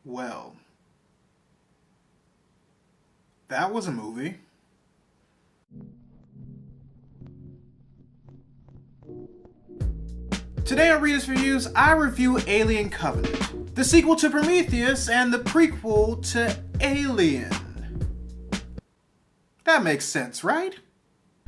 Well, that was a movie. Today on Readus Reviews, I review Alien Covenant, the sequel to Prometheus and the prequel to Alien. That makes sense, right?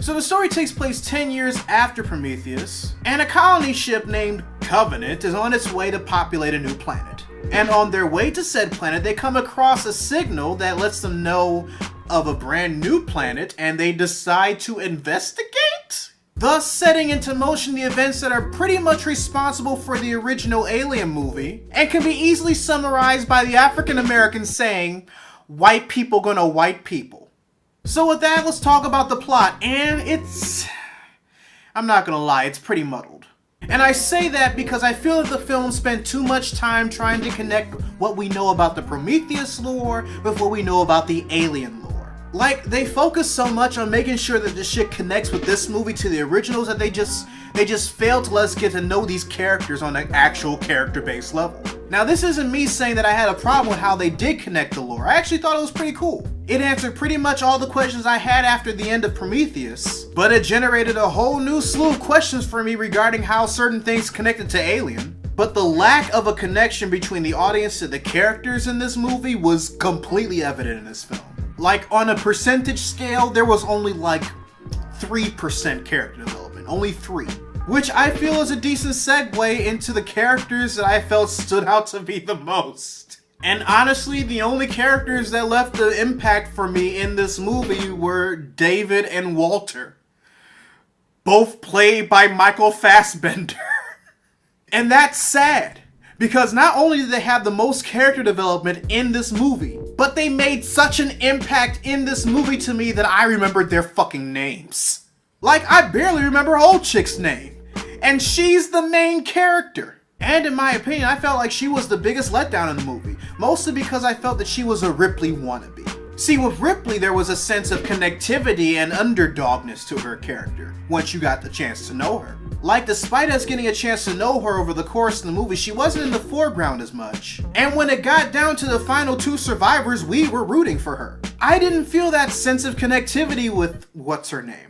So the story takes place 10 years after Prometheus, and a colony ship named Covenant is on its way to populate a new planet. And on their way to said planet, they come across a signal that lets them know of a brand new planet, and they decide to investigate? Thus setting into motion the events that are pretty much responsible for the original Alien movie, and can be easily summarized by the African American saying, "White people gonna white people." So with that, let's talk about the plot, and I'm not gonna lie, it's pretty muddled. And I say that because I feel that the film spent too much time trying to connect what we know about the Prometheus lore with what we know about the Alien lore. Like, they focus so much on making sure that this shit connects with this movie to the originals that they just failed to let us get to know these characters on an actual character-based level. Now, this isn't me saying that I had a problem with how they did connect the lore. I actually thought it was pretty cool. It answered pretty much all the questions I had after the end of Prometheus, but it generated a whole new slew of questions for me regarding how certain things connected to Alien. But the lack of a connection between the audience and the characters in this movie was completely evident in this film. Like, on a percentage scale, there was only like 3% character development. Only 3. Which I feel is a decent segue into the characters that I felt stood out to be the most. And honestly, the only characters that left the impact for me in this movie were David and Walter. Both played by Michael Fassbender. And that's sad, because not only did they have the most character development in this movie, but they made such an impact in this movie to me that I remembered their fucking names. Like, I barely remember old chick's name, and she's the main character. And in my opinion, I felt like she was the biggest letdown in the movie, mostly because I felt that she was a Ripley wannabe. See, with Ripley, there was a sense of connectivity and underdogness to her character, once you got the chance to know her. Like, despite us getting a chance to know her over the course of the movie, she wasn't in the foreground as much. And when it got down to the final 2 survivors, we were rooting for her. I didn't feel that sense of connectivity with what's-her-name.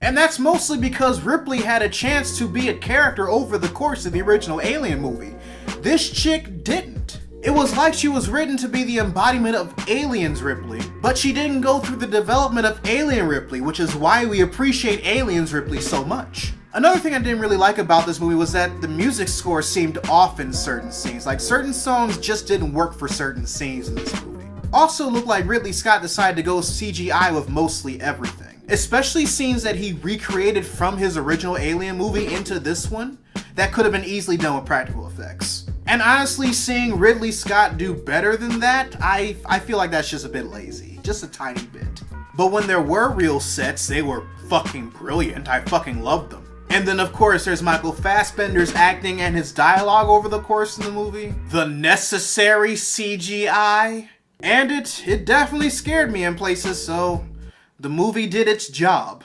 And that's mostly because Ripley had a chance to be a character over the course of the original Alien movie. This chick didn't. It was like she was written to be the embodiment of Aliens Ripley, but she didn't go through the development of Alien Ripley, which is why we appreciate Aliens Ripley so much. Another thing I didn't really like about this movie was that the music score seemed off in certain scenes. Like, certain songs just didn't work for certain scenes in this movie. Also looked like Ridley Scott decided to go CGI with mostly everything. Especially scenes that he recreated from his original Alien movie into this one that could have been easily done with practical effects. And honestly, seeing Ridley Scott do better than that, I feel like that's just a bit lazy. Just a tiny bit. But when there were real sets, they were fucking brilliant. I fucking loved them. And then of course there's Michael Fassbender's acting and his dialogue over the course of the movie. The necessary CGI. And it definitely scared me in places, so the movie did its job.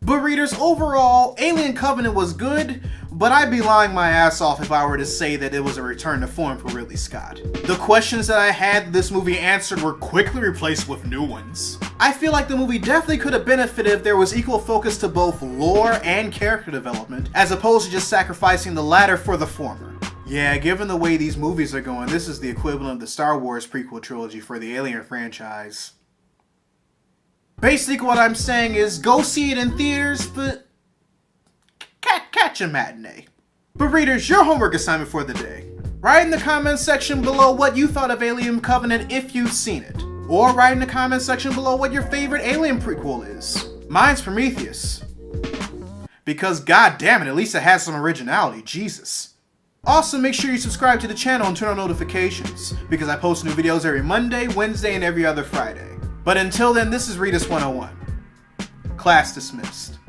But readers, overall, Alien Covenant was good, but I'd be lying my ass off if I were to say that it was a return to form for Ridley Scott. The questions that I had this movie answered were quickly replaced with new ones. I feel like the movie definitely could have benefited if there was equal focus to both lore and character development, as opposed to just sacrificing the latter for the former. Yeah, given the way these movies are going, this is the equivalent of the Star Wars prequel trilogy for the Alien franchise. Basically what I'm saying is go see it in theaters, but catch a matinee. But readers, your homework assignment for the day. Write in the comments section below what you thought of Alien Covenant if you've seen it. Or write in the comments section below what your favorite Alien prequel is. Mine's Prometheus. Because god damn it, at least it has some originality, Jesus. Also, make sure you subscribe to the channel and turn on notifications, because I post new videos every Monday, Wednesday, and every other Friday. But until then, this is Readus 101. Class dismissed.